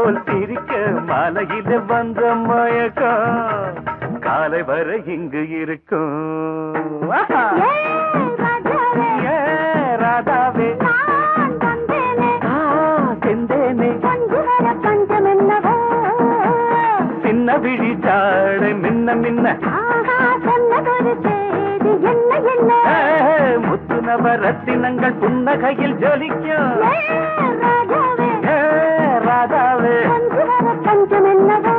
போல் சிரிக்க மாலையில வந்த மயக்கம் காலை வரை இங்கு இருக்கும் ராதாவே செந்தேனே சின்ன விழி சாடை மின்ன மின்ன முத்து நவரத்தினங்கள் புன்னகையில் ஜொலிக்கும் ராதாவே பஞ்சம் என்னவோ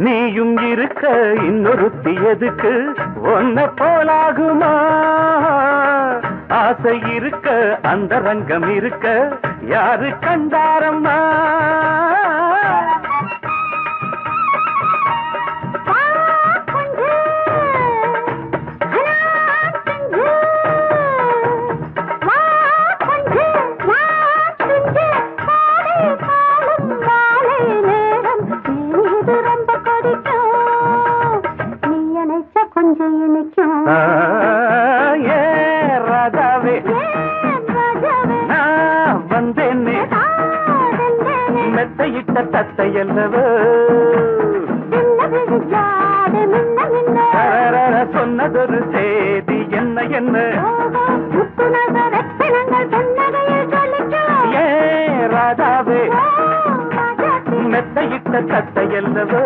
நீயும் இருக்க இன்னொருத்தி எதுக்கு ஒன்ன போலாகுமா ஆசை இருக்க அந்த ரங்கம் இருக்க யாரு கண்டாரம்மா ராதாவே நான் வந்தேனே மெத்தையிட்ட தத்தை அல்லவோ சொன்னதொரு செய்தி என்ன என்ன ராதாவே மெத்தையிட்ட தத்தை அல்லவோ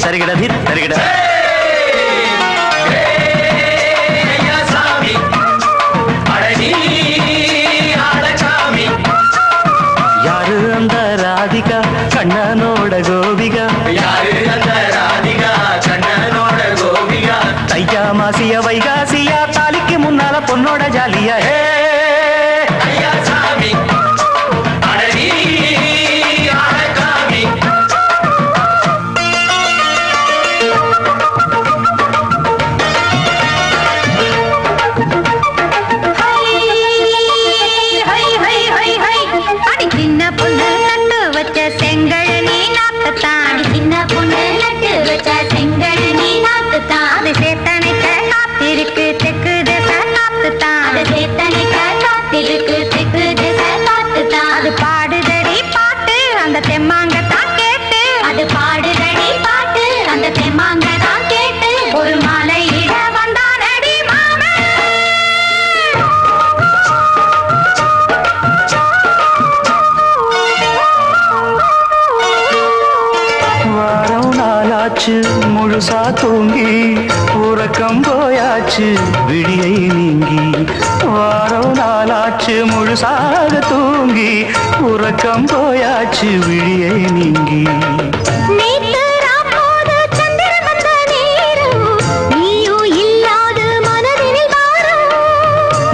சரிகட சரிகட யாரு அந்த ராதிகா கண்ணனோட கோபிகா யாரு அந்த ராதிகா கண்ணனோட கோபிகா தையா மாசிய வைகாசியா தாலிக்கு முன்னால பொண்ணோட ஜாலியா முழுசா தூங்கி உறக்கம் போயாச்சு விடியை நீங்கி வாரம் நாளாச்சு முழுசாக தூங்கி உறக்கம் போயாச்சு விடியை நீங்கி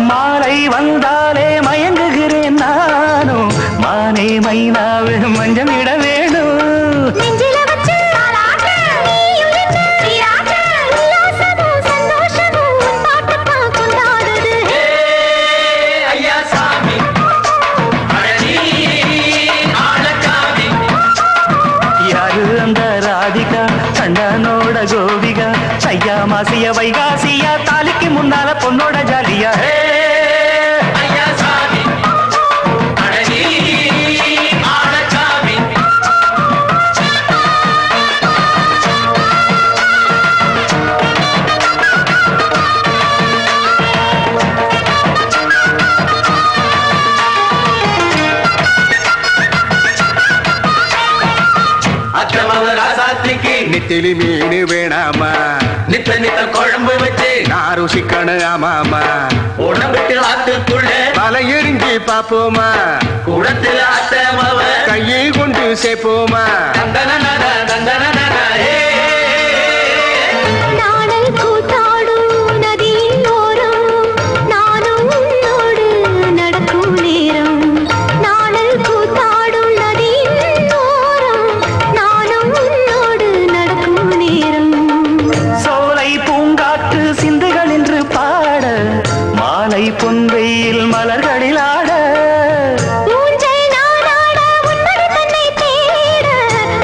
மாலை வந்தாலே மயங்குகிறேன் நானும் மானே மைனாவே மஞ்சமிட வேணும் கண்ணனோட கோபிகா ஐயா மாசிய வைகாசியா தாலிக்கு முன்னால பொண்ணோட ஜாலியா நித்திலி மீனு வேணாமா நித்த நித்த குழம்பு வச்சு நான் ருசிக்கணும் ஆமாமா உடம்புக்கு ஆத்துக்குள்ள பல எரிஞ்சு பாப்போமா குடத்துல அத்தமாவ கையை கொண்டு சேர்ப்போமா தந்தன தந்தன பொன்வெயில் மலர்களில் ஆட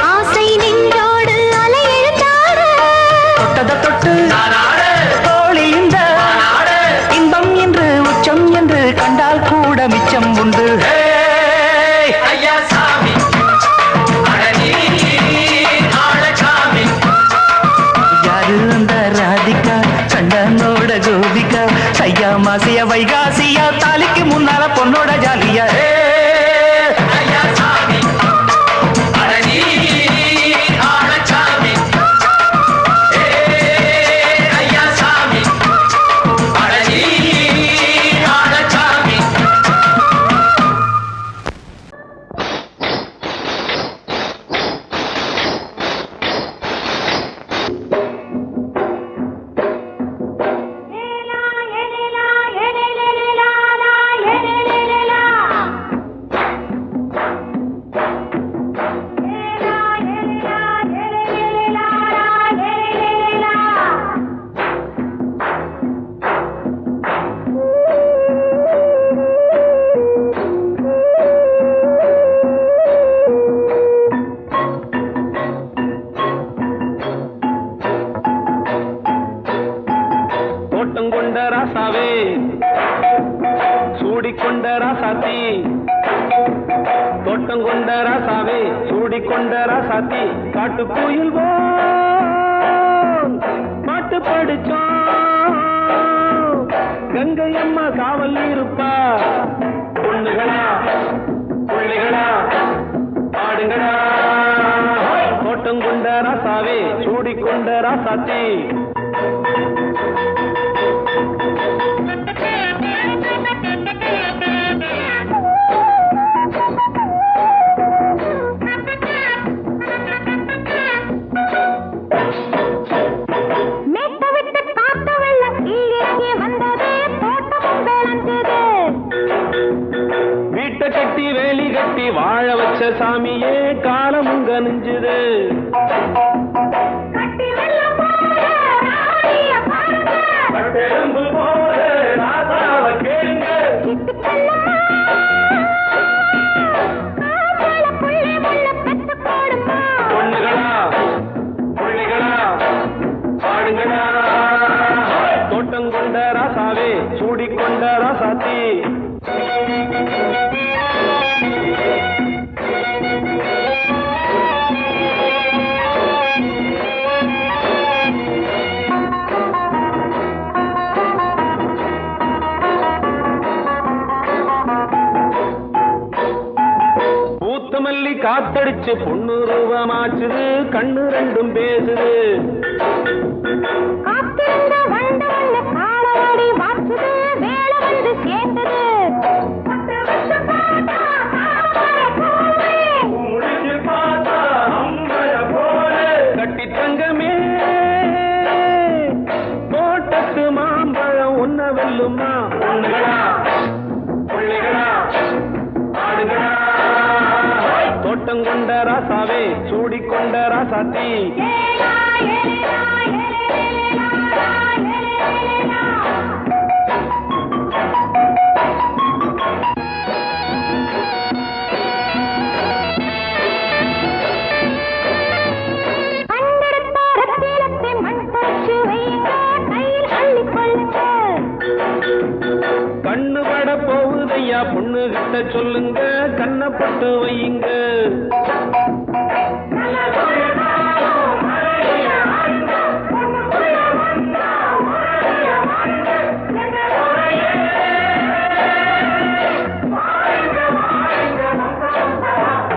ஆசை நின்றோடு அலை எழுந்தாட தொட்டத தொட்டு தோழி இந்த இன்பம் என்று உச்சம் என்று கண்டால் கூட மிச்சம் உண்டு ஐயா சாமி யாரு அந்த ராதிகா கண்டனோட கோபிகா சையா மாசிய வைகாசியா தாலிக்கு முன்னால பொண்ணோட ஜாலியா ஐயா சாமி ஆளச்சாமி ஐயா சாமி ஆளச்சாமி தோட்டங்கொண்ட ராசாவே சூடிக்கொண்ட ராசாத்தி தோட்டங்கொண்ட ராசாவே சூடிக்கொண்ட ராசாத்தி காட்டு கோயில் பாட்டு படிச்சோம் கங்கை அம்மா காவல் இருப்பா பொண்ணுகளா பிள்ளைகளா ஆடுங்களா தோட்டங்கொண்ட ராசாவே சூடிக்கொண்ட ராசாத்தி வீட்டை கட்டி வேலி கட்டி வாழ வச்ச சாமியே காலமும் கனிஞ்சுது பொண்ணுகளா பிள்ளைகளா ஆடுங்களா தோட்டங்கொண்ட ராசாவே சூடிக்கொண்ட ராசாத்தி பூத்தமல்லி காத்தடிச்சு பொண்ணு ரூபமாச்சுது கண்ணு ரெண்டும் பேசுது கட்டி தங்கமே தோட்டத்து மாம்பழம் உன்ன வெல்லுமா பொண்ணுகளா பிள்ளைகளா ஆடுகளா தோட்டங்கொண்ட ராசாவே சூடிக்கொண்ட ராசாத்தி கண்ணு பட போகுதையா பொண்ணு கிட்ட சொல்லுங்க கண்ணப்பட்டு வையுங்க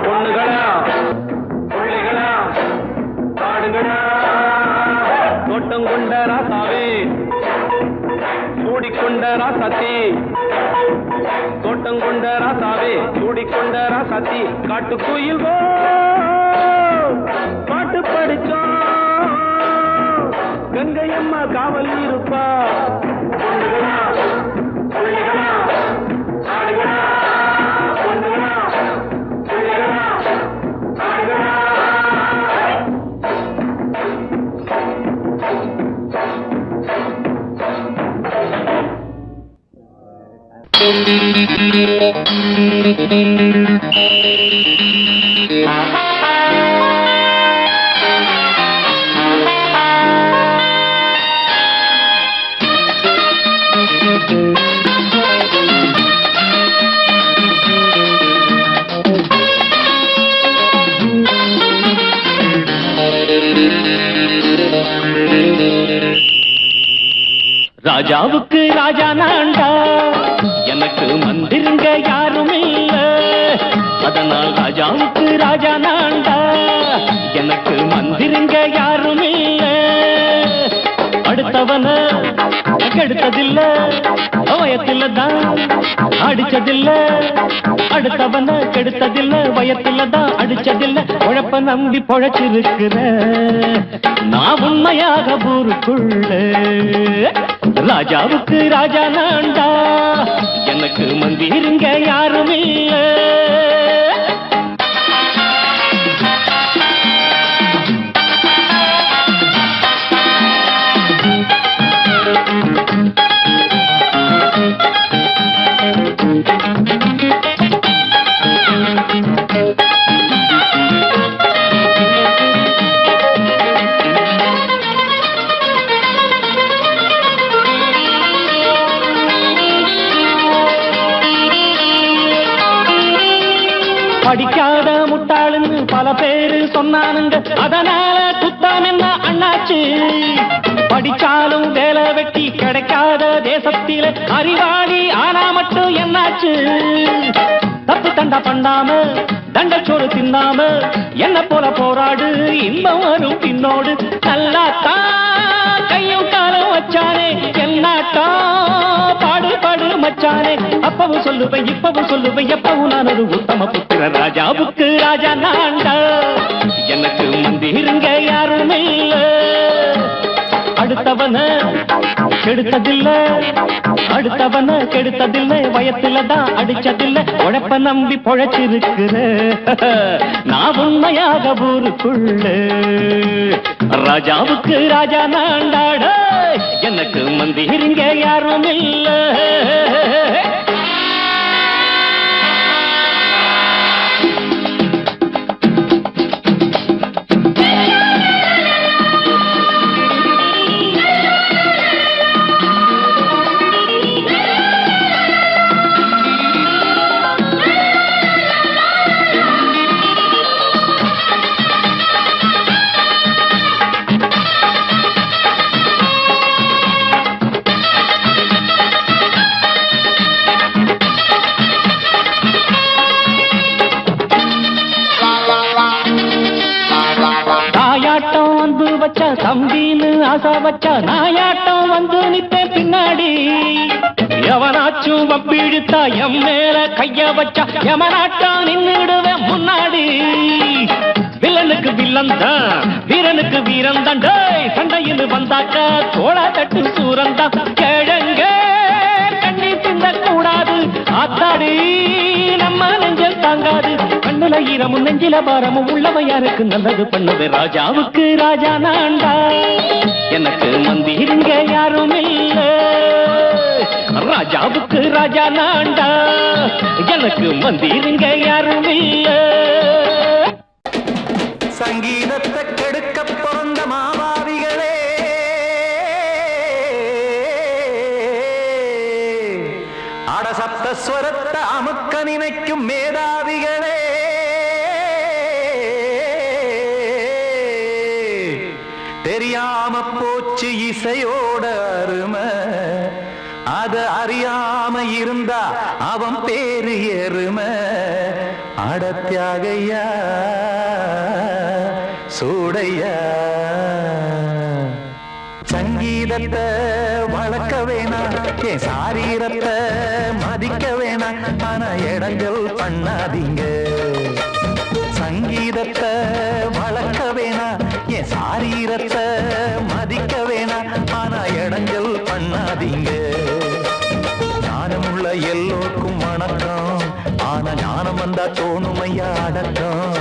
பொண்ணுகளா பிள்ளைகளா ஆடுங்களா தோட்டம் கொண்ட ராசாவே ராசாத்தி தோட்டம் கொண்ட ராசாவே சூடிக்கொண்ட ராசாத்தி காட்டு கோயில் பாட்டு படிச்சோம் கங்கை அம்மா காவல் இருப்பா பொண்ணுகளா, புள்ளிகளா, ஆடுகளா, பொண்ணுகளா, புள்ளிகளா, ஆடுகளா. ராஜாவுக்கு ராஜா நான்டா எனக்கு மந்திருங்க யாரும் இல்ல அதனால் ராஜாவுக்கு ராஜா நான்டா எனக்கு மந்திருங்க யாரும் இல்ல அடுத்தவன கெடுத்ததில்ல வயத்தில தான் அடிச்சதில்ல அடுத்தவன கெடுத்ததில்ல வயத்தில தான் அடிச்சதில்ல உழப்ப நம்பி பொழைச்சிருக்கிற நான் உண்மையாக ஊருக்குள்ள ராஜாவுக்கு ராஜா நான்டா எனக்கு மந்திருங்க யாரும் இல்ல படிக்காத முட்டாளுன்னு பல பேரு சொன்னானுங்க அதனால குத்தம் என்ன அண்ணாச்சு படிச்சாலும் வேலை வெட்டி கிடைக்காத தேசத்தில அறிவாளி ஆனா மட்டும் என்னாச்சு தப்பு தண்டா பண்ணாம தண்டச்சோறு தின்னாம என்ன போல போராடு இன்பம் வரும் பின்னோடு நல்லாத்தான் கையும் காலம் வச்சானே என்னாட்டா பாடு பாடு மச்சானே அப்பவும் சொல்லுவேன் இப்பவும் சொல்லுவேன் எப்பவும் நான் ஒரு உத்தம புத்திர ராஜாவுக்கு ராஜா நான்டா எனக்கு மந்திருங்க யாரும் இல்ல அடுத்தவன கெடுத்ததில்ல அடுத்தவன கெடுத்ததில்லை வயத்துல தான் அடிச்சதில்லை உழைப்ப நம்பி பொழைச்சிருக்கிற நான் உண்மையாக ஊருக்குள்ள ராஜாவுக்கு ராஜா நான்டாட எனக்கு மந்திருங்க யாரும் இல்ல தம்பின்னு ஆசா வச்சா நாயாட்டம் வந்து நித்தேன் பின்னாடி எவனாச்சும் வப்பிழுத்தா எம் மேல கைய வச்சா எமனாட்டம் நின்னுடுவேன் முன்னாடி வில்லனுக்கு வில்லன் தான் வீரனுக்கு வீரன் தான் சண்டையில் வந்தாக்கா தோளா தட்டு சூரன் தான் கிழங்க கண்ணி தின்ன கூடாது ஆத்தாடி நம்ம நெஞ்சல் தாங்காது கண்ணுல ஈரமும் நெஞ்சில பாரமும் உள்ளவன் யாருக்கு நல்லது பண்ணது ராஜாவுக்கு ராஜா நான்டா எனக்கு மந்திருங்க யாரும் இல்ல ராஜாவுக்கு ராஜா நான்டா எனக்கு மந்திருங்க யாரும் இல்ல சங்கீதத்தை கெடுக்க பிறந்த மாபாவிகளே அடசப்தஸ்வரத்தை அமுக்க நினைக்கும் மேதாவிகளே தெரியாம போச்சு இசையோட அருமை அத அறியாம இருந்தா அவன் பேரு எருமை அடத்தியாகையா சூடையா சங்கீதத்தை வளர்க்க வேணாம் என் சாரீரத்தை மதிக்க வேணாம் ஆனா இடைஞ்சல் பண்ணாதீங்க சங்கீதத்தை வளர்க்க வேணாம் என் சாரீரத்தை மதிக்க வேணாம் ஆனா இடைஞ்சல் பண்ணாதீங்க ஞானமுள்ள எல்லோருக்கும் வணக்கம் ஆனா ஞானம் வந்தா தோணுமையா அடக்கம்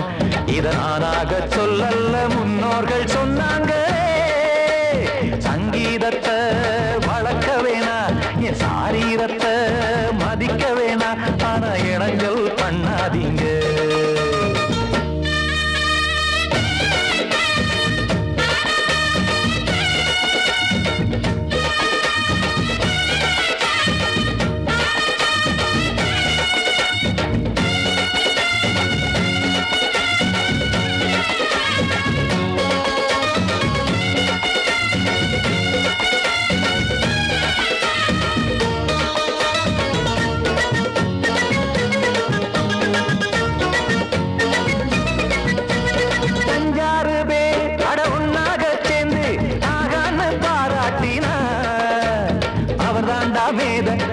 இத நானாக சொல்லல்ல முன்னோர்கள் சொன்னாங்க சங்கீதத்தை வளர்க்க வேணா என் சாரீரத்தை மதிக்க வேணா ஆனா இடைஞ்சல் பண்ணாதீங்க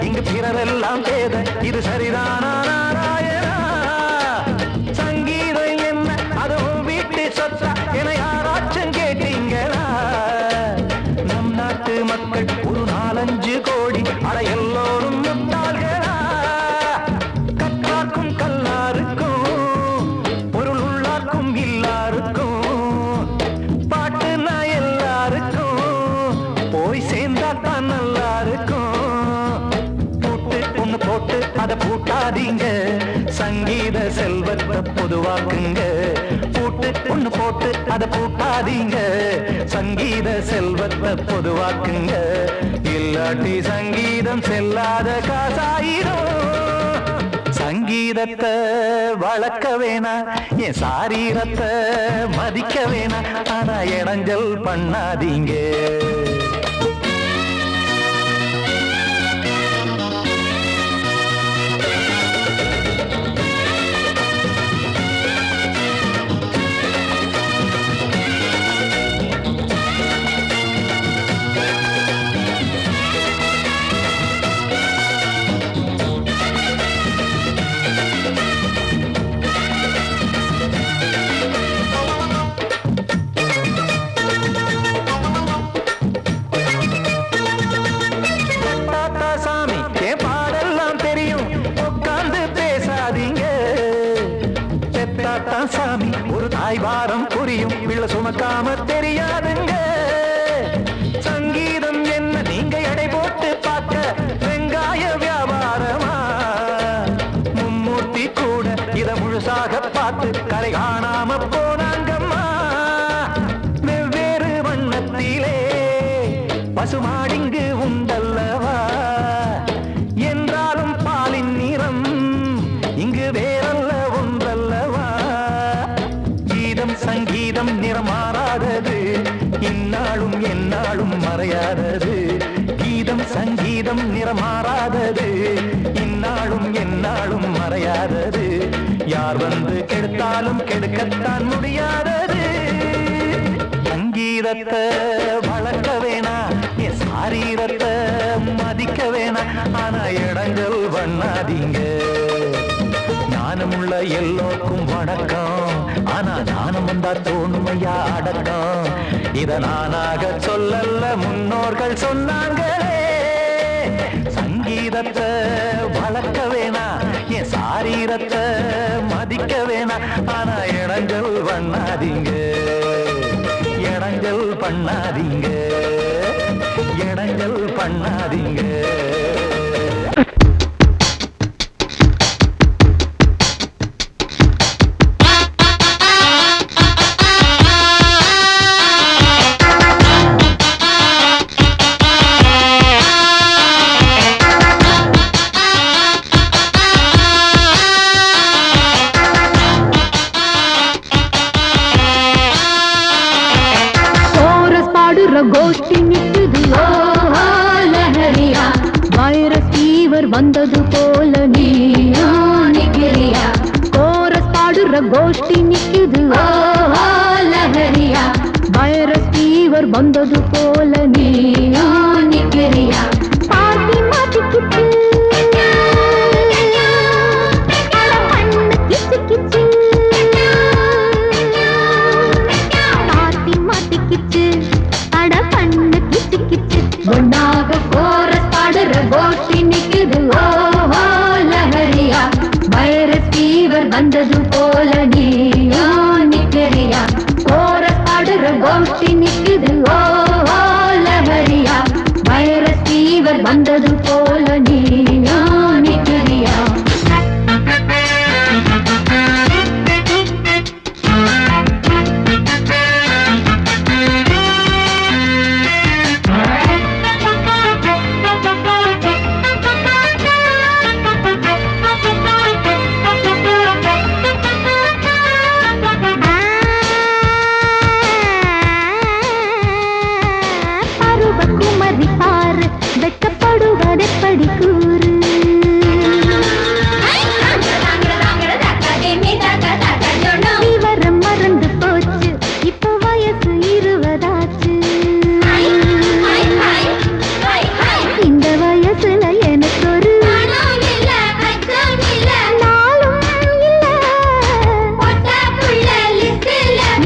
இங்கு பிறரெல்லாம் பேத இது சரிதானா நாராயணா சங்கீதம் என்ன அதுவும் வீட்டு சொத்தா என யாராச்சும் கேட்டீங்களா நம் நாட்டு மக்கள் ஒரு 4-5 கோடி அட எல்லோரும் முட்டாள்களா கற்றார்க்கும் கல்லாருக்கும் பொருள் உள்ளார்க்கும் இல்லாருக்கும் பாட்டுனா எல்லாருக்கும் போய் சேர்ந்தா தான் நல்லா இருக்கும் போட்டு அத பூட்டாதீங்க சங்கீத செல்வத்தை பொதுவாக்குங்க ஒண்ணு போட்டு அத பூட்டாதீங்க சங்கீத செல்வத்தை பொதுவாக்குங்க இல்லாட்டி சங்கீதம் செல்லாத காசாயிரும் சங்கீதத்தை வளர்க்க வேணா என் சாரீரத்தை மதிக்க வேணா ஆனா இடைஞ்சல் பண்ணாதீங்க சாமி ஒரு தாய்வாரம் புரியும் பிள்ளை சுமக்காம தெரியாதுங்க சங்கீதம் என்ன நீங்க எடை போட்டு பார்க்க வெங்காய வியாபாரமா மும்மூர்த்தி கூட இத முழுசாக பார்த்து கரை காணாம போனாங்கம்மா வெவ்வேறு வண்ணத்திலே பசுமாடிங்கு உண்டல்லவா என்றாலும் பாலின் நிறம் இங்கு வேறல்ல ஒன்றல்லவா சங்கீதம் நிறமாறாதது இந்நாளும் எந்நாளும் மறையாதது கீதம் சங்கீதம் நிறமாறாதது இந்நாளும் எந்நாளும் மறையாதது யார் வந்து கெடுத்தாலும் கெடுக்கத்தான் முடியாதது சங்கீதத்தை வளர்க்க வேணா என் சாரீரத்தை மதிக்க வேணா ஆனா இடைஞ்சல் பண்ணாதீங்க ஞானமுள்ள எல்லோருக்கும் வணக்கம் ஆனா ஞானம் வந்தா தோணுமையா அடக்கம் இத நானாக சொல்லல்ல முன்னோர்கள் சொன்னாங்களே சங்கீதத்தை வளர்க்க வேணா என் சாரீரத்தை மதிக்க வேணா ஆனா இடைஞ்சல் பண்ணாதீங்க இடைஞ்சல் பண்ணாதீங்க இடைஞ்சல் பண்ணாதீங்க கோஷ்டி நிக்குது லஹரியா வைரஸ் ஃபீவர் வந்தது போல நீயா நிக்கிறியா கோரஸ் பாடுற கோஷ்டி நிக்குது லஹரியா வைரஸ் ஃபீவர் வந்தது போல நீயா நிக்கிறியா பார்ட்டி போல நீயும் நிக்கிறியா கோரஸ் பாடுற கோஷ்டி நிக்குது ஓ லஹரியா வைரஸ் ஃபீவர் வந்தது போல நீயும் நிக்கிறியா வெட்டப்படுவதெப்படி கூறு விவரம் மறந்து போச்சு இப்ப வயசு 20 ஆச்சு இந்த வயசுல எனக்கு ஒரு நாளும் இல்ல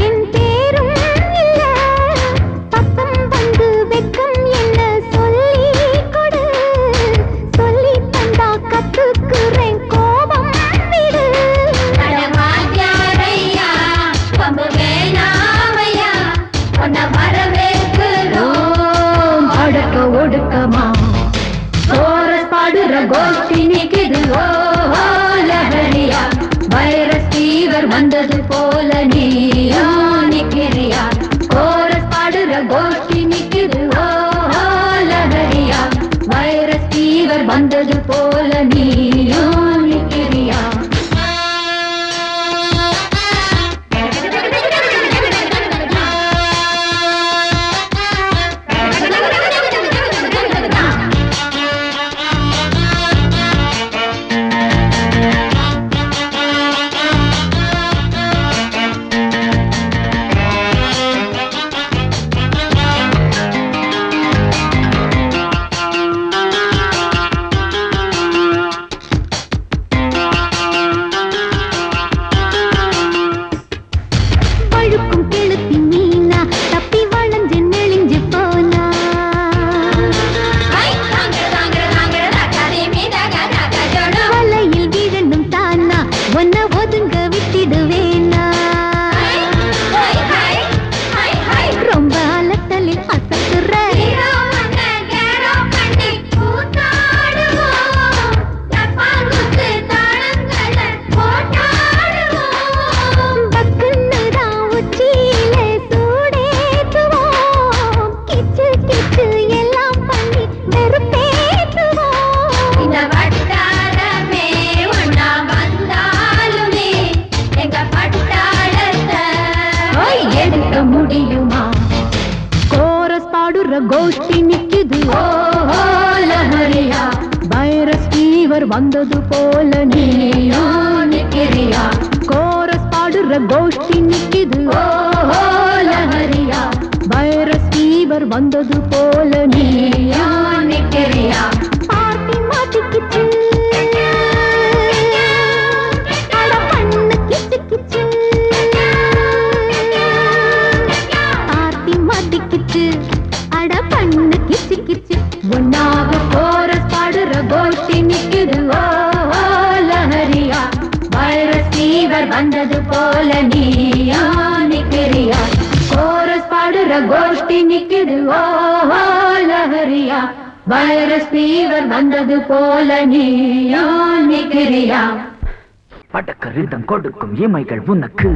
என் பேரும் இல்ல பக்கம் வந்து வெக்கம் என்ன சொல்லி கொடு சொல்லி தந்தா கத்துக்குறேன் கோபம் விடு அடக்க ஒடுக்கமா கோரஸ் பாடுற கோஷ்டி நிக்குது ஓ லஹரியா வைரஸ் ஃபீவர் வந்தது போல நீயோ நிக்கிறியா கோரஸ் பாடுற கோஷ்டி நிக்குது ஓ லஹரியா வைரஸ் ஃபீவர் வந்தது போல நீயோ நிக்கிறியா பழுக்கும் கெளுத்தி மீனா தப்பி வளைஞ்சு நெளிஞ்சு போனா வலையில் விழணும் தானா ஒன்ன ஒதுங்க விட்டிடுவேனா ரொம்ப அலத்தலில் அசத்துற முடியுமா கோரஸ் பாடுற கோஷ்டி நிக்குது ஓ லஹரியா வைரஸ் ஃபீவர் வந்தது போல நீயோ நிக்கிறியா கோரஸ் பாடுற கோஷ்டி நிக்குது ஓ லஹரியா வைரஸ் ஃபீவர் வந்தது போல நீயோ நிக்கிறியா பார்ட்டி மாட்டிக்கிச்சு அட பண்ணு கிச்சு கிச்சு அட பண்ணு கிச்சு கிச்சு ஒன்னாக கோரஸ் பாடுற கோஷ்டி நிக்குது ஓ லஹரியா வைரஸ் ஃபீவர் வந்தது போல நீயோ நிக்கிறியா கோரஸ் பாடுற கோஷ்டி நிக்குது ஓ லஹரியா வைரஸ் ஃபீவர் வந்தது போல நீயோ நிக்கிறியா படக்க ரிதம் கொடுக்கும் இமைகள் உனக்கு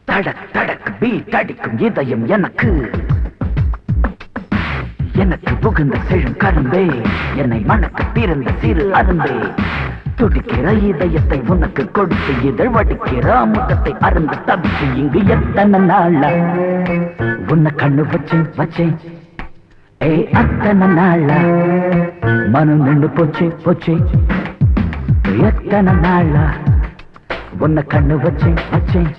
தடக் தடக் பீட் அடிக்கும் இதயம் எனக்கு எனக்கு புகுந்த செழும் கரும்பே என்னை மணக்க பிறந்த சிறு அரும்பே துடிக்கிற இதயத்தை உனக்கு கொடுத்து இதழ் வடிக்கிற அமுதத்தை அருந்து தவிச்சு இங்கு எத்தனை நாளா உன்னை கண்ணு வச்சேன் வச்சேன் ஏ அத்தனை நாளா மனம் நின்று போச்சு போச்சு எத்தனை நாளா உன்னை கண்ணு வச்சேன் வச்சேன்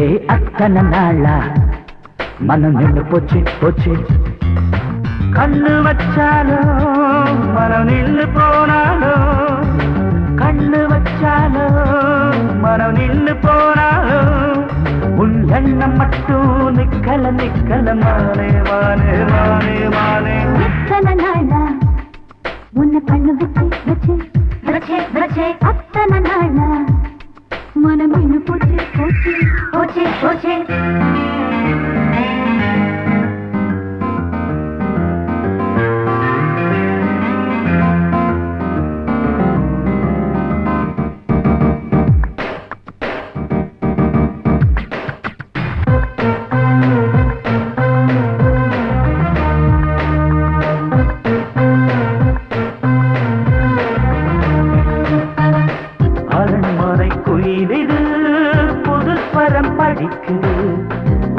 ஏ அத்தனை நாளா மனம் நின்று போச்சு போச்சு கண்ணு வச்சாலோ மனம் நின்று போனாலோ கண்ணு வச்சாலோ மனம் நின்று போனாலோ உன் எண்ணம் மட்டும் நிக்கல நிக்கல மானே மானே மானே மானே எத்தனை நாளா உன்னை கண்ணு வச்சு வச்சு வச்சே வச்சே அத்தனை நாள் மனம் இன்னும் போச்சு போச்சு போச்சே போச்சே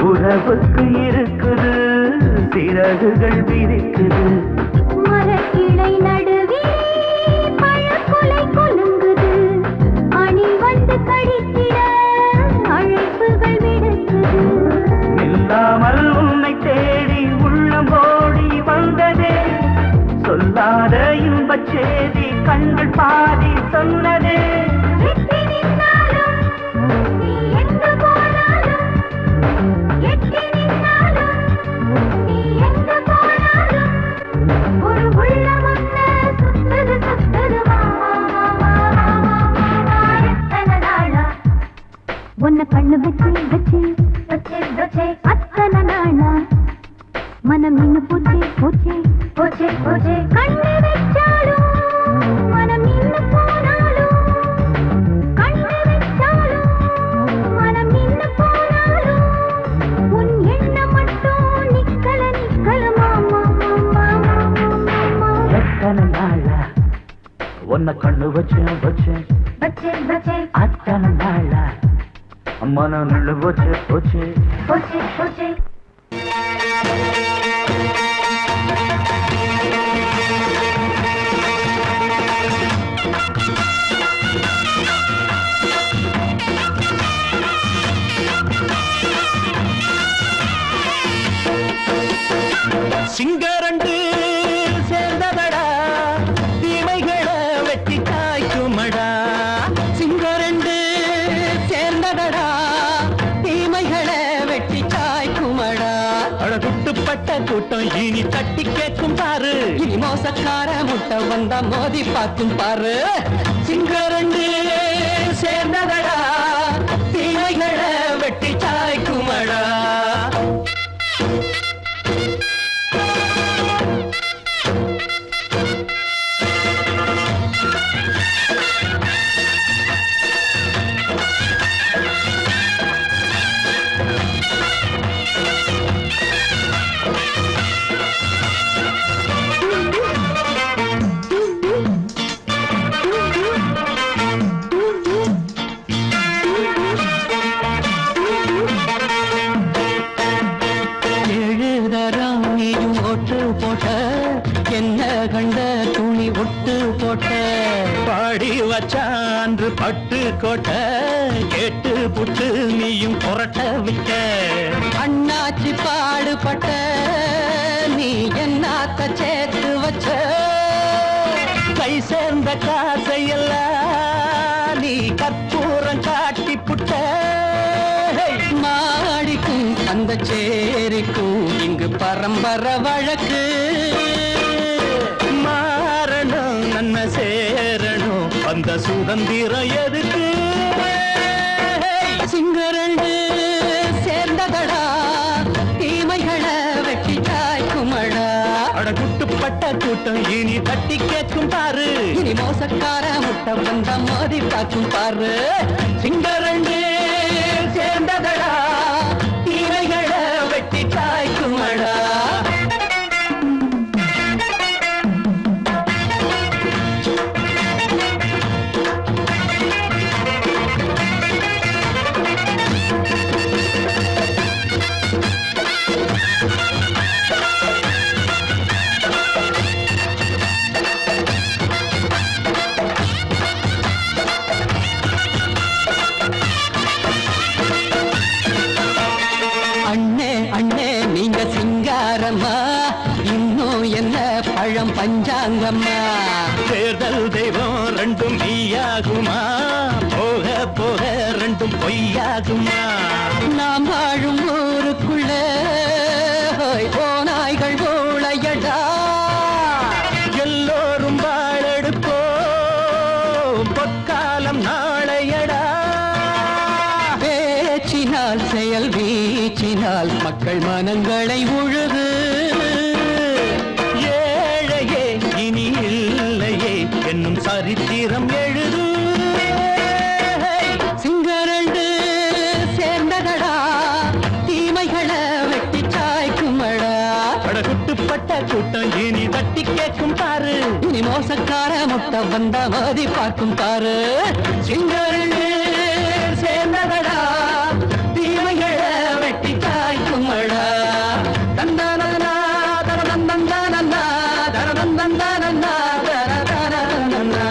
உறவுக்கு இருக்குது சிறகுகள் விரிக்குது மரக்கிளை நடுவே பழக்குலை கொலுங்குது அணி வந்து கடித்திட அழைப்புகள் விடுக்குது இல்லாமல் உன்னை தேடி உள்ளம் ஓடி வந்ததே சொல்லாத இன்பச் செய்தி கண்கள் பாதி சொன்னதே உன்னை கண்ணு வச்சு வச்சு வச்சு வச்சு அத்தனை நாளா மனம் இன்னும் போச்சே போச்சே போச்சே போச்சே கண்ணு வச்சாலும் மனம் இன்னும் போனாலும் கண்ணு வச்சாலும் மனம் இன்னும் போனாலும் உன் எண்ணம் மட்டும் நிக்கல நிக்கல மாமா மாமா மாமா எத்தனை நாளா உன்னை கண்ணு வச்சு வச்சு வச்சு வச்சு அத்தனை நாளா மனம் நல்ல போச்சு போச்சு போச்சே போச்சே சிங்கரண்டு சேர்ந்ததடா தீமைகளை வெட்டி காய்க்குமடா சிங்கரண்டு சேர்ந்ததடா தீமைகளை வெட்டி காய்க்குமடா அழகுட்டுப்பட்ட கூட்டம் இனி தட்டி கேட்கும் பாரு இனி மோசக்கார முட்டை வந்தா மோதி பார்க்கும் பாரு சிங்கரண்டு சேர்ந்ததடா தீமைகளை வெட்டி காய்க்குமடா பாடி வச்சான்று பட்டு கோட்டை கேட்டு புட்டு நீயும் புரட்ட விட்ட அண்ணாச்சி பாடுபட்ட நீ என்னாத்த சேர்த்து வச்ச கை சேர்ந்த காசையெல்லாம் நீ கற்பூரம் காட்டி புட்ட மாடிக்கும் அந்த சேரிக்கும் இங்கு பரம்பரை வழக்கு மாறணும் நன்மை சேரணும் அந்த சுதந்திரம் எதுக்கு சிங்கரண்டு சேர்ந்ததடா தீமைகளை வெட்டி காய்க்குமடா அடகுட்டுப்பட்ட கூட்டம் இனி தட்டி கேட்கும் பாரு இனி மோசக்கார முட்டை வந்த மோதி பார்க்கும் பாரு சிங்கரண்டு சேர்ந்ததடா தீமைகளை வெட்டி காய்க்குமடா பஞ்சாங்கம்மா தேர்தல் தெய்வம் ரெண்டும் மெய்யாகுமா போக போக ரெண்டும் பொய்யாகுமா நாம் வாழும் ஊருக்குள்ள போனாய்கள் ஊழையடா எல்லோரும் வாழெடுப்போ எங்கள் மனங்களை உழுது ஏழையே இனி இல்லையே என்னும் சரித்திரம் எழுது சிங்கரண்டு சேர்ந்ததடா தீமைகளை வெட்டி சாய்க்குமடா குட்டுப்பட்ட கூட்டம் இனி தட்டி கேட்கும் பாரு இனி மோசக்கார முட்டை வந்த மதி பார்க்கும் பாரு சிங்கரண்டு சேர்ந்ததடா தீமைகளை வெட்டி காய்க்குமடா தந்தானா தரதந்தந்தானா தரதந்தந்தானா தரதந்தனா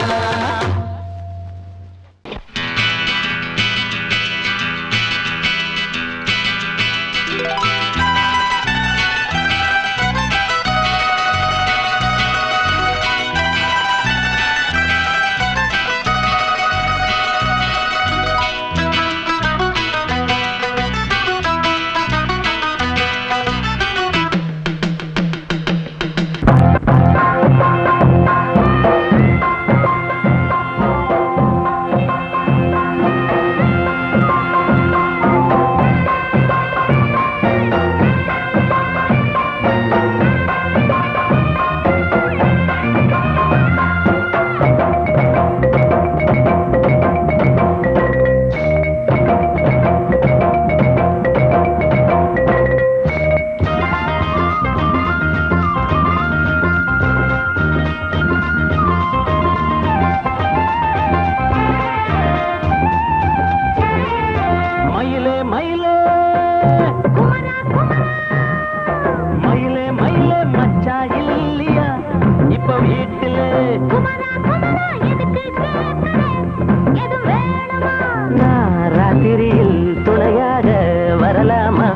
ராத்திரியில் துணையாக வரலாமா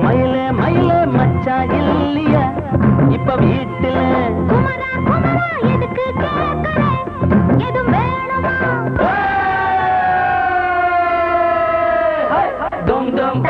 மயிலே மயிலே மச்சா இல்லையா இப்ப வீட்டுல dum dum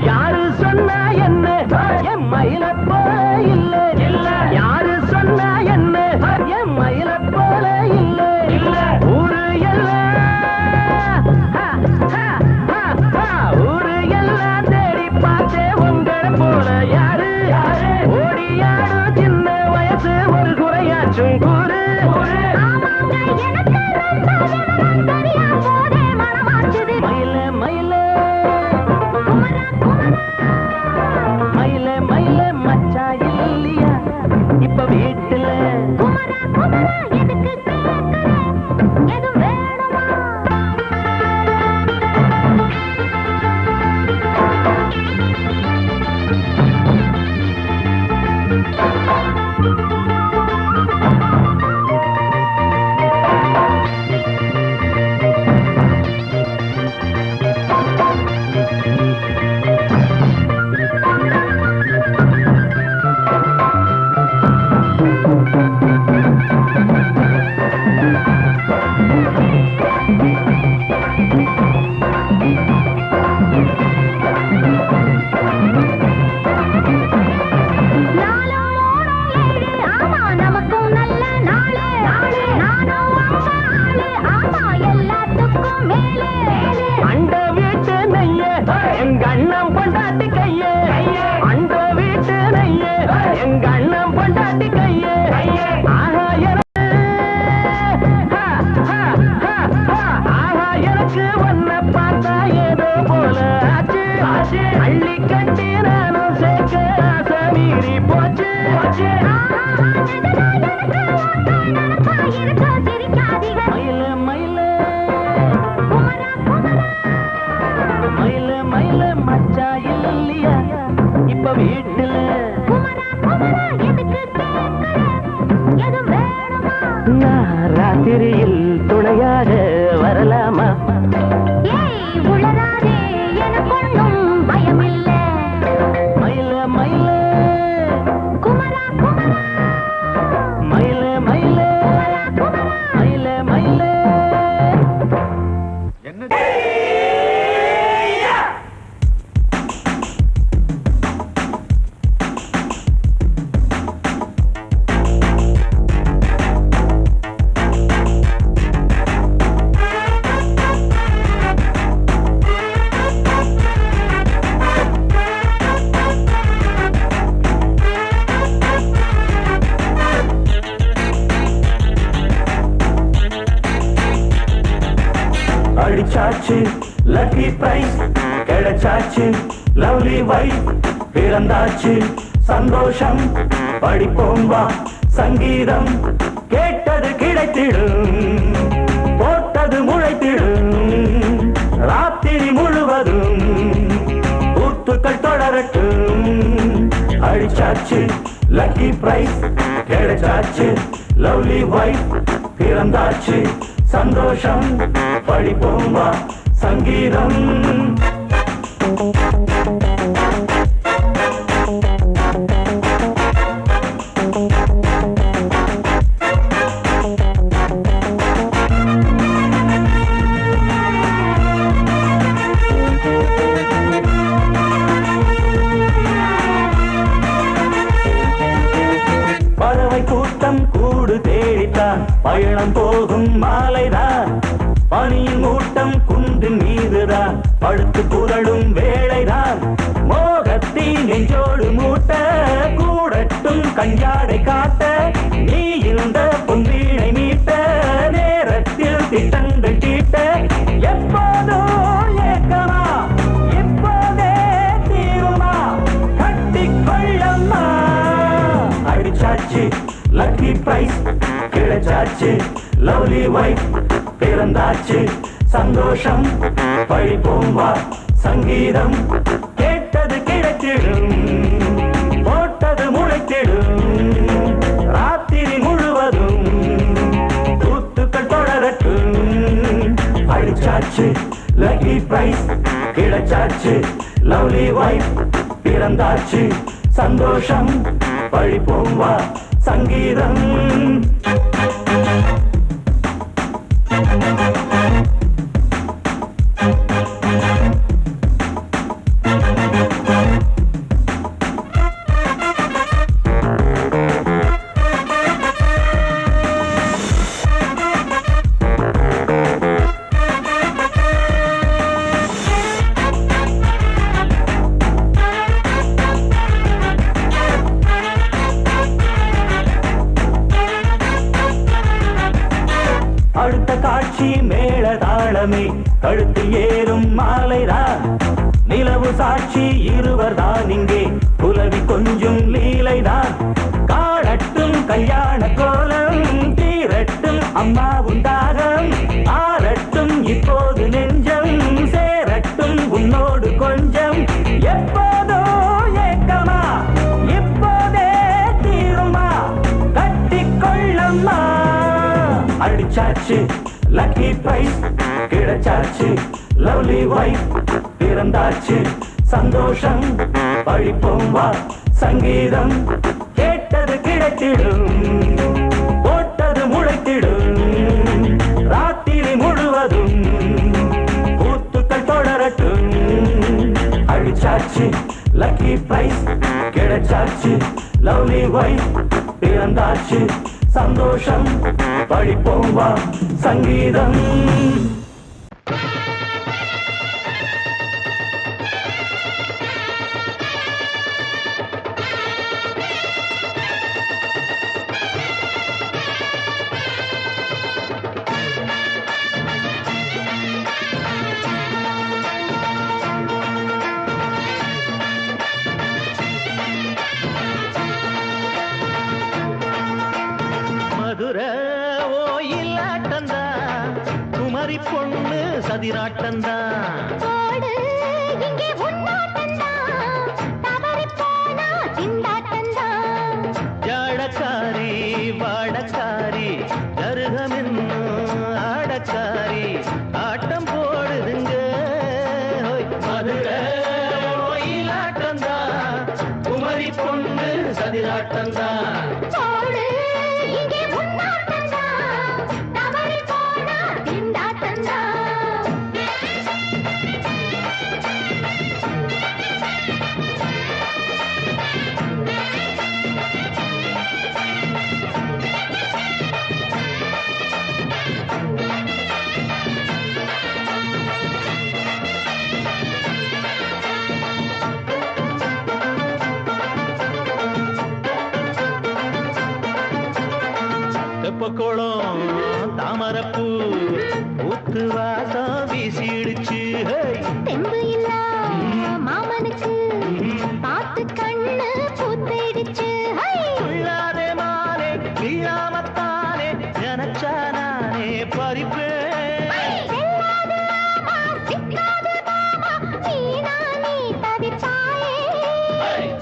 யாரு சொன்னா என்ன என் மயில போல இல்ல இல்ல யாரு சொன்னா என்ன என் மயில போல இல்ல இல்ல ஊரு எல்லாம் ஊரு எல்லாம் தேடி பார்த்தே உங்களை போல யாரு ஓடியாரு சின்ன வயசு ஒரு குறையாச்சும் கூறு மயில மயில மயில மயில மச்சா இல்லையா இப்ப வீட்டுல அண்ட வீட்டு நெய்ய எங்க அண்ணன் பொண்டாட்டி கைய அண்ட வீட்டு நெய்ய எங்க அண்ணன் பொண்டாட்டி கைய ஆஹா எனக்கு ஒன்ன பார்த்தா ஏதோ போல ஆச்சு அள்ளி கட்டி நானும் சேர்க்க ஆசை மீறி போச்சு மயில மயில நான் ராத்திரியில் துணையாக வரலாமா? மயில மயில மயில மயில மயில மயில அடிச்சாச்சு லக்கி பிரைஸ் கிடைச்சாச்சு லவ்லி வைஃப் பிறந்தாச்சு சந்தோஷம் படிப்போம் வா சங்கீதம் கேட்டது கிடைத்திடும் போட்டது முளைத்திடும் ராத்திரி முழுவதும் கூத்துக்கள் தொடரட்டும் அடிச்சாச்சு லக்கி பிரைஸ் கிடைச்சாச்சு லவ்லி வைஃப் பிறந்தாச்சு சந்தோஷம் படிப்போம் வா சங்கீதம் பறவை கூட்டம் கூடு தேடித்தான் பயணம் போகும் மாலைதான் பனியின் மூட்டம் குன்றின் மீதுதான் படுத்து புரளும் வேளைதான் மோகத்தின் நெஞ்சோடு மூட்ட கூடட்டும் கஞ்சாடை காட்ட நீ இருந்த பொன்வீணை மீட்ட நேரத்தில் திட்டங்கள் தீட்ட எப்போதோ ஏக்கமா இப்போதே தீருமா கட்டிக்கொள்ளம்மா அடிச்சாச்சு லக்கி பிரைஸ் கிடைச்சாச்சு லவ்லி வைஃப் பிறந்தாச்சு சந்தோஷம் படிப்போம் வா சங்கீதம் கேட்டது கிடைத்திடும் போட்டது முளைத்திடும் ராத்திரி முழுவதும் கூத்துக்கள் தொடரட்டும் அடிச்சாச்சு லக்கி பிரைஸ் கிடைச்சாச்சு லவ்லி வைஃப் பிறந்தாச்சு சந்தோஷம் படிப்போம் வா சங்கீதம் அடுத்த காட்சி மேளதாளமே கழுத்தில் ஏறும் மாலைதான் நிலவு சாட்சி இருவர்தான் இங்கே புலவி கொஞ்சம் லீலைதான் காணட்டும் கல்யாண கோலம் தீரட்டும் அம்மா உண்டாகம் ஆரட்டும் இப்போது நெஞ்சம் சேரட்டும் உன்னோடு கொஞ்சம் எப்போதோ ஏக்கமா இப்போதே தீருமா கட்டிக்கொள்ளம்மா அடிச்சாச்சு லக்கி பிரைஸ் கிடைச்சாச்சு லவ்லி வைஃப் பிறந்தாச்சு சந்தோஷம் படிப்போம் வா சங்கீதம் கேட்டது கிடைத்திடும் போட்டது முளைத்திடும் ராத்திரி முழுவதும் கூத்துக்கள் தொடரட்டும் அடிச்சாச்சு லக்கி பிரைஸ் கிடைச்சாச்சு லவ்லி வைஃப் பிறந்தாச்சு சந்தோஷம் படிப்போம் வா சங்கீதம் மதுரை ஓயிலாட்டந்தா குமரி பொண்ணு சதிராட்டந்தா ஆடக்காரி கருகமென்னு ஆடக்காரி ஆட்டம் போடுதுங்க மதுரை ஒயிலாட்டம்தான் குமரி பொண்ணு சதிராட்டம்தான் தெப்பக்குளம் தாமரப்பூ ஊத்து வாசம் வீசிடுச்சு தெம்பு இல்ல மாமனுக்கு பார்த்து கண்ணு பூத்திடுச்சு உள்ளாதே மாலே வீழாமத்தானே நினைச்சா நானே பறிப்பேன்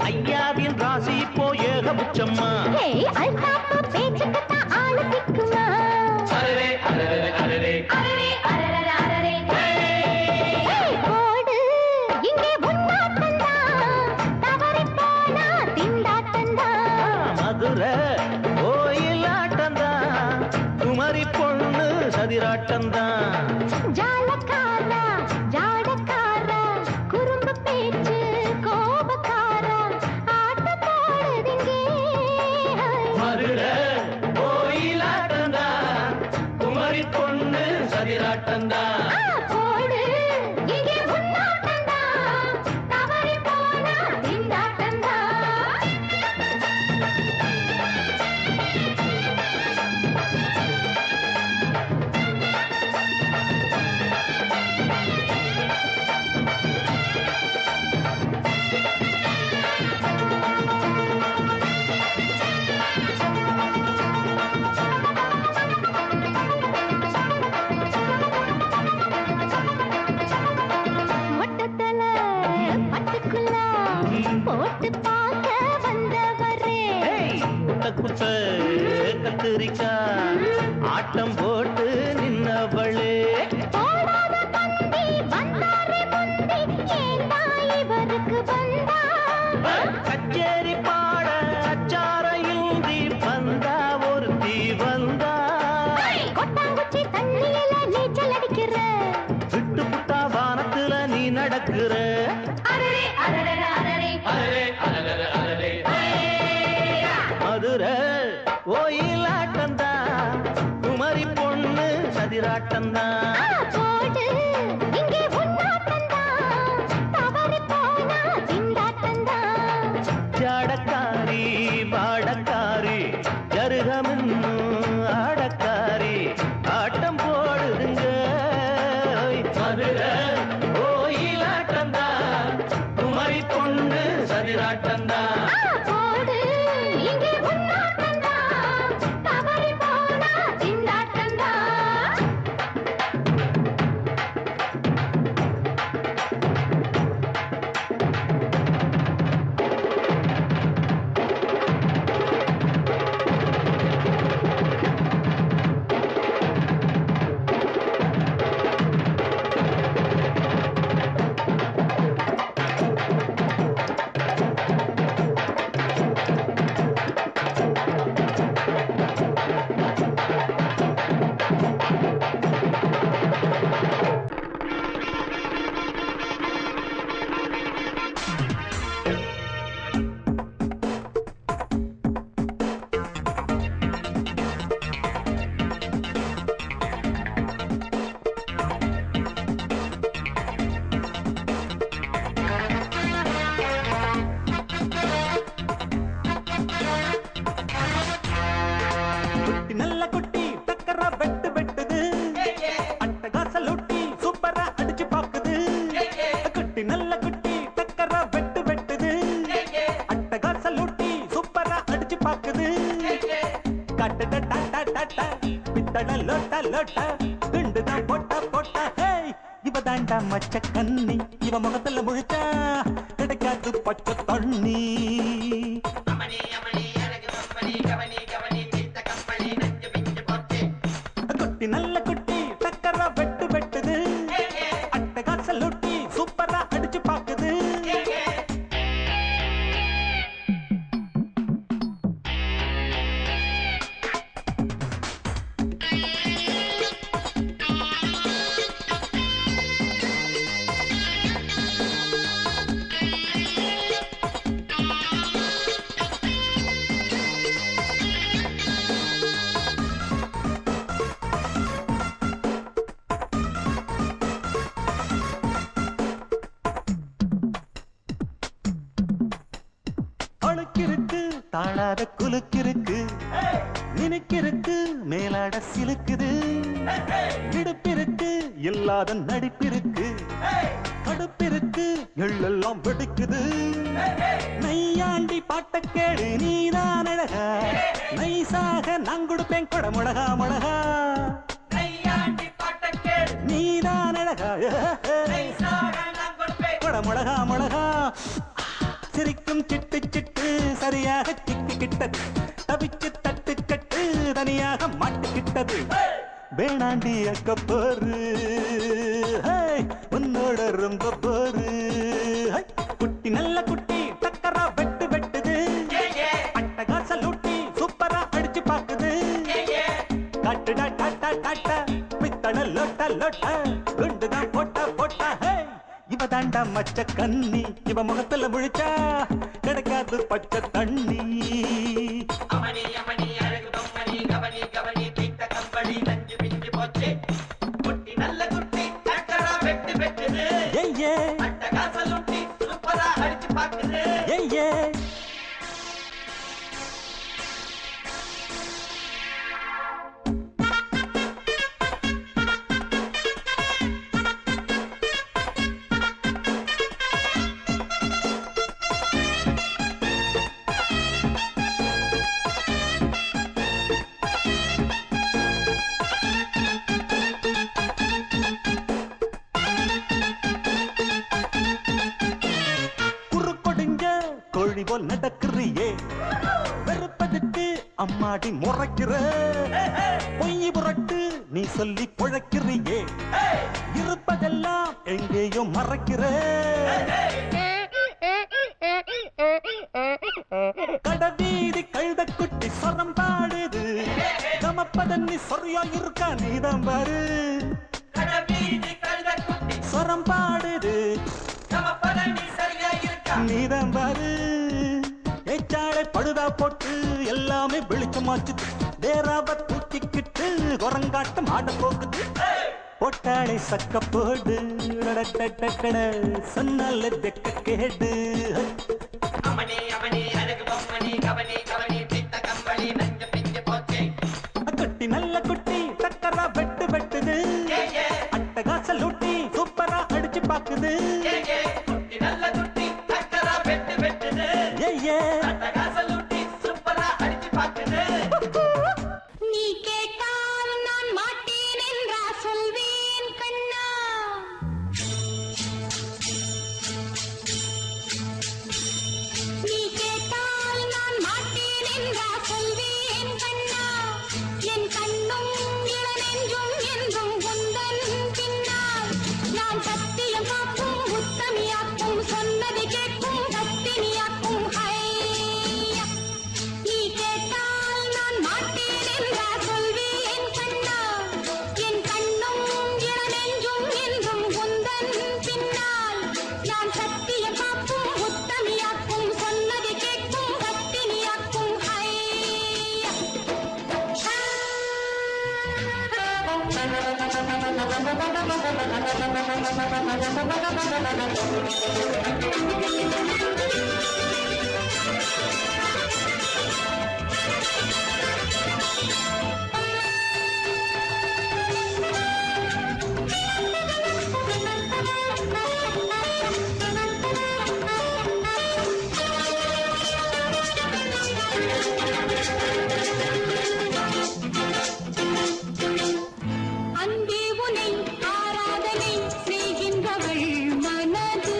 ஐயாவின் ராசி இப்போ ஏகபுச்சம்மா பேச்சுக்கத்தான் ஆளு திக்குமா அரரே அரரே அரரே அரரே அரரே அரரே போடு இங்கே உன்னாட்டந்தா தவறி போனா திண்டாட்டந்தா மதுரை கோயிலாட்டந்தான் குமரி பொண்ணு சதிராட்டந்தான் ஜாலக்காரா ஜாடக்காரா குறும்பு பேச்சு கோபக்காரா ஆட்ட போடுதிங்கே மதுரை கோயிலாட்டம்தான் குமரி பொண்ணு சதிராட்டம்தான் போடு இங்கே உன்னாட்டந்தா தவறி போனா திண்டாட்டந்தா மொட்டத்தல பட்டுக்குள்ள போட்டு பார்க்க வந்தவரே குட்ட குட்ட கத்திரிக்கா ஆட்டம் போட்டு நின்னவளே போடாத பந்தி வந்தாரே முந்தி ஏண்டா இவருக்கு வந்தா கச்சேரி பாட அச்சாரையுந்தி வந்தா ஒருத்தி வந்தா கொட்டாங்குச்சி தண்ணியில நீச்சல் அடிக்கிற விட்டு புட்டா வானத்துல நீ நடக்கிற அரரே அரரே அரரே அரரே அரரே அரரே மதுரை கோயிலாட்டந்தான் குமரி பொண்ணு சதிராட்டந்தான் போடு இங்கே உன்னாட்டந்தா தவறி போனா திண்டாட்டந்தா ஜாடக்காரி பாடக்காரி ஜருகமென்னு ஆடக்காரி ஆட்டம் போடுதுங்க மதுரை கோயிலாட்டம்தான் குமரி பொண்ணு சதிராட்டம்தான் போடு இங்கே உன்னாட்டந்தா தவறி போனா திண்டாட்டந்தா லோட்டா குண்டுதான் போட்டா போட்டா ஹேய் இவ தாண்டா மச்ச கண்ணி இவ முகத்துல முழிச்சா கிடைக்காது பச்சை தண்ணி அமணி அமணி எனக்கு கம்பெனி கவனி கவனி மித்த கம்பெனி நஞ்சு குட்டி நல்ல குட்டி டக்கரா வெட்டு வெட்டுது அட்டகாசல் லொட்டி சூப்பரா அடிச்சு பாக்குது தாழாத குலுக்கிருக்கு நினைக்கிருக்கு மேலாட சிலுக்குது இடுப்பிருக்கு இல்லாத நடிப்பிருக்கு கடுப்பிருக்கு எள்ளெல்லாம் வெடிக்குது நையாண்டி பாட்ட கேடு நீதான் அழகா நைசாக நான் கொடுப்பேன் கொட முழகா முழகா நையாண்டி பாட்ட கேடு நீதான் அழகா கொட முழகா முழகா சிரிக்கும் சிட்டு சிட்டு சரியாக சிக்கிக்கிட்டது தவிச்சு தட்டு கட்டு தனியாக மாட்டுக்கிட்டது வேணாண்டி அக்க போரு உன்னோட ரொம்ப போரு குட்டி நல்ல குட்டி டக்கரா வெட்டு வெட்டுது அட்டகாசல் ஊட்டி சூப்பரா அடிச்சு பாக்குது காட்டுடா டாட்டா டாட்டா பித்தட லோட்டா லோட்டா குண்டுதான் போட்டா போட்டா இவ தாண்டா மச்ச கண்ணி இவ முகத்துல முழிச்சா கிடைக்காது பச்சை தண்ணி அமணி அமணி அழகு பொம்மணி கவனி கவனி தீட்ட கம்பளி நஞ்சு பிஞ்சு போச்சு குட்டி நல்ல குட்டி டக்கரா வெட்டு வெட்டுது அட்டகாசல் ஊட்டி சூப்பரா அடிச்சு பாக்குது கோழி போல் நடக்கிறியே வெறுப்பதுக்கு அம்மாடி முறைக்கிற பொய் புரட்டு நீ சொல்லி புழைக்கிறியே இருப்பதெல்லாம் எங்கேயோ மறைக்கிற கடவீதி கழுத குட்டி சொரம் பாடுது நமப்பதன்னி சொரியா இருக்கா நீதான் பாரு சொரம் பாடுது நீதான் பாரு ஏச்சாளை பழுதா போட்டு எல்லாமே வெளிச்சமாச்சு தேராவ தூக்கிக்கிட்டு குரங்காட்டம் ஆட போகுது போட்டாளை சக்க போடு சொன்னால தெக்க கேடு அமணி அமணி அழகு பொம்மணி கவனி கவனி தீட்ட கம்பளி நஞ்சு பிஞ்சு போச்சு குட்டி நல்ல குட்டி டக்கரா வெட்டு வெட்டுது அட்டகாசல் ஊட்டி சூப்பரா அடிச்சு பாக்குது குட்டி நல்ல குட்டி டக்கரா வெட்டு வெட்டுது அட்டகாசல் ஊட்டி சூப்பரா அடிச்சு பாக்குது நீ கேட்டால் நான் மாட்டேன் என்றா சொல்வேன் கண்ணா நீ கேட்டால் நான் மாட்டேன் என்றா சொல்வேன் கண்ணா என் கண்ணும் இளநெஞ்சும் என்றும் உந்தன் பின்னால் நான் சத்தியம் காக்கும் உத்தமியாக்கும் சொன்னதை கேட்கும் பத்தினியாக்கும் ஹையா நீ கேட்டால் நான் மாட்டேன் என்றா சொல்வேன் கண்ணா என் கண்ணும் இளநெஞ்சும் என்றும் உந்தன் பின்னால் நான் சத்தியம் காக்கும் உத்தமியாக்கும் சொன்னதை கேட்கும் பத்தினியாக்கும் ஹையா அன்பே உனை ஆராதனை செய்கின்றவள் மனது